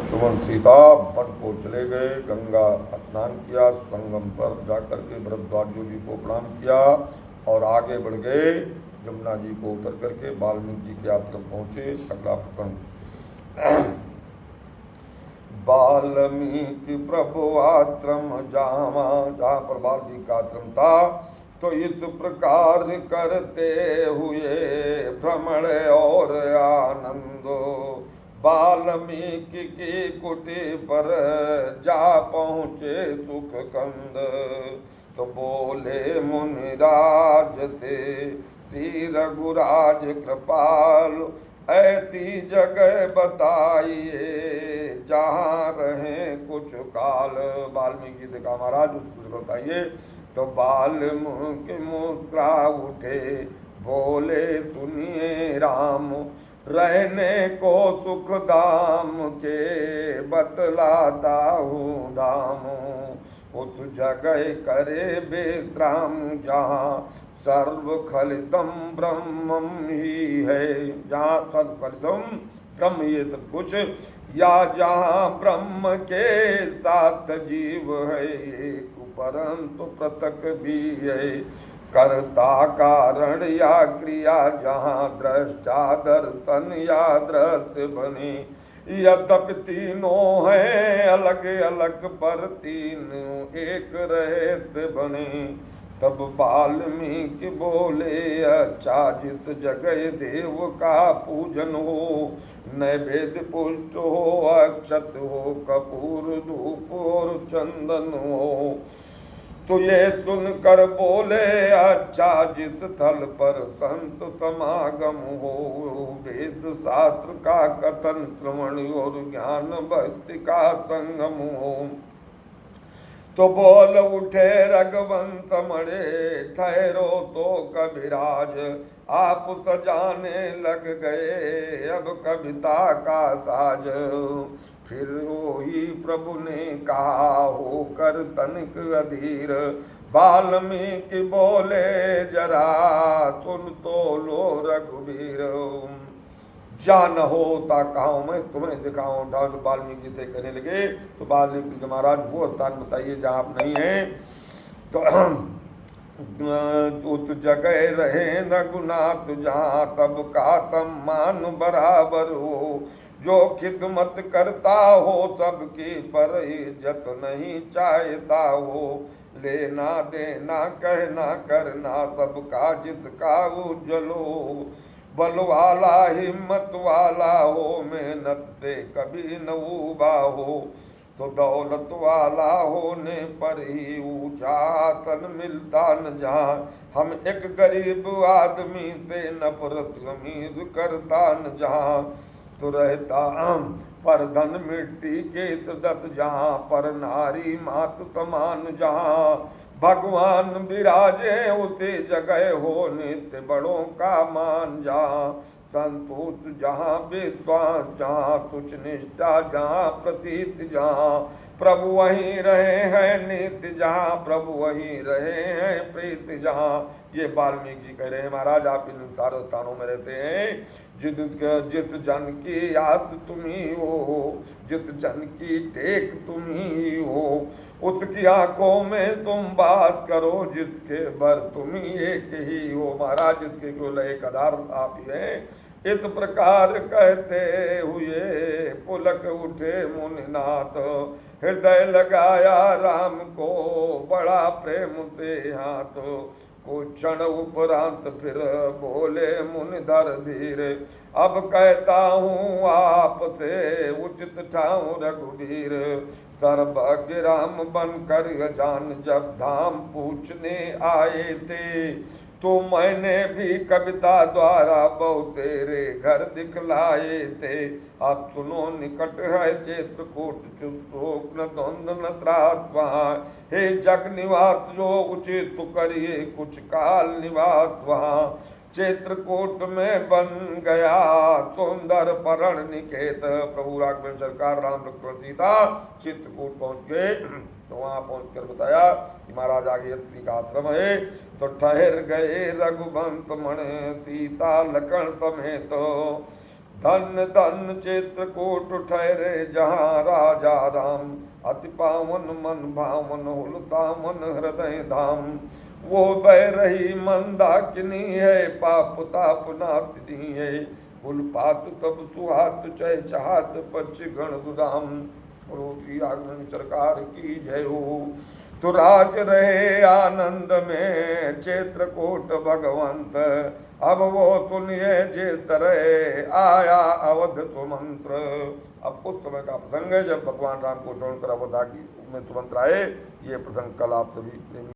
Lakshman Sita one को चले गए, गंगा स्नान किया, संगम पर जाकर के भरद्वाज जी को प्रणाम किया और आगे बढ़ गए। जमुना जी को उतर करके वाल्मीकि जी के आश्रम पहुँचे। अगला प्रसंग। वाल्मीकि प्रभु आश्रम जावा, जहाँ पर वाल्मीकि का आश्रम था, तो इस प्रकार करते हुए भ्रमण और आनंद वाल्मीकि की कुटी पर जा पहुँचे सुख कंद। तो बोले मुनिराज से श्री रघुराज कृपाल, ऐसी जगह बताइए जहाँ रहे कुछ काल। वाल्मीकि ने कहा महाराज उसको बताइए। तो वाल्मीकि मुस्कुरा उठे, बोले सुनिए राम, रहने को सुख दाम के बतलाता हूँ धाम। उस जगह करे विश्राम जहाँ सर्वखलितम ब्रह्मम ही है, जहाँ सर्वखलितम ब्रह्म ये सब कुछ, या जहाँ ब्रह्म के साथ जीव है एक परंतु पृथक भी है। कर्ता कारण या क्रिया जहाँ दृष्टा दर्शन या दृश्य बने, यद्यपि तीनों है अलग अलग पर तीन एक रहते बने। तब वाल्मीकि बोले अच्छा जित जगह देव का पूजन हो, नैवेद्य पुष्ट हो, अक्षत हो, कपूर धूप और चंदन हो। तो ये सुनकर बोले अच्छा जिस थल पर संत समागम हो, वेद शास्त्र का कथन श्रवण और ज्ञान भक्ति का संगम हो। तो बोल उठे रघुवंश मणे, ठहरो तो कविराज, आप सजाने लग गए अब कविता का साज। फिर वही प्रभु ने कहा होकर तनिक अधीर, वाल्मीकि बोले जरा सुन तो लो रघुवीर। जान होता कहाँ मैं तुम्हें दिखाऊं। वाल्मीकि जी से कहने लगे। तो वाल्मीकि जी महाराज वो स्थान बताइए जहाँ आप नहीं हैं। तो उस जगह रहे रघुनाथ जहाँ सबका सम्मान बराबर हो, जो खिदमत करता हो सबकी पर इज्जत नहीं चाहता हो। लेना देना कहना करना सबका जिसका उज्जवल हो, बल वाला हिम्मत वाला हो, मेहनत से कभी न उबा हो। तो दौलत वाला होने पर ही ऊंचा आसन मिलता न जहाँ, हम एक गरीब आदमी से नफरत अमीर करता न जहाँ। तो रहता पर धन मिट्टी के सदत जहाँ, पर नारी मात समान जहाँ। भगवान विराजे उसी जगह हो, नित्य बड़ों का मान जहाँ। संतोष जहाँ विश्वास जहाँ, तुच्छ निष्ठा जहाँ, प्रतीत जहाँ। प्रभु वहीं रहे हैं नित्य जहाँ, प्रभु वहीं रहे हैं प्रीत जहाँ। ये वाल्मीकि जी कह रहे हैं महाराज आप इन सारे स्थानों में रहते हैं। जित जन की याद तुम ही हो, जित जन की टेक तुम ही हो, उसकी आंखों में तुम बात करो, जिसके बर तुम ही एक ही हो। महाराज जिसके केवल एक आधार आप ही हैं। इस प्रकार कहते हुए पुलक उठे मुनिनाथ, हृदय लगाया राम को बड़ा प्रेम से हाथ। कुछ क्षण उपरांत फिर बोले मुनिधर धीर, अब कहता हूँ आपसे उचित ठाऊं रघुवीर। सर्वज्ञ राम बनकर जान जब धाम पूछने आए थे, तो मैंने भी कविता द्वारा बहु तेरे घर दिखलाए थे। अब सुनो निकट है चित्रकूट चुशोक न द्वंद न त्रास वहाँ। हे जग निवास जो उचित करिए कुछ काल निवास वहाँ। चित्रकूट में बन गया सुंदर परण निकेत। प्रभु राघवेंद्र सरकार राम लक्ष्मण सीता चित्रकूट पहुँच गए। तो वहाँ पहुँचकर बताया कि महाराज आगे यत्री का आश्रम है। तो ठहर गए रघुवंश मण सीता लखन समेत। धन्य धन्य चित्रकूट ठहरे जहाँ राजा राम, अति पावन मन भावन हुलता मन हृदय धाम। वो बह रही मंदाकिनी है, पाप ताप नाथनी है, फूल पात सब सुहात चय चाहत पक्ष गण गुदाम। बोलो श्री आगमन सरकार की जय हो। तो राज रहे आनंद में चित्रकूट भगवंत, अब वो सुनिए जिस तरह आया अवध सुमंत्र। अब उस समय का प्रसंग है जब भगवान राम को छोड़कर अवधा की में सुमंत्र आए। ये प्रसंग कल आप सभी प्रेमी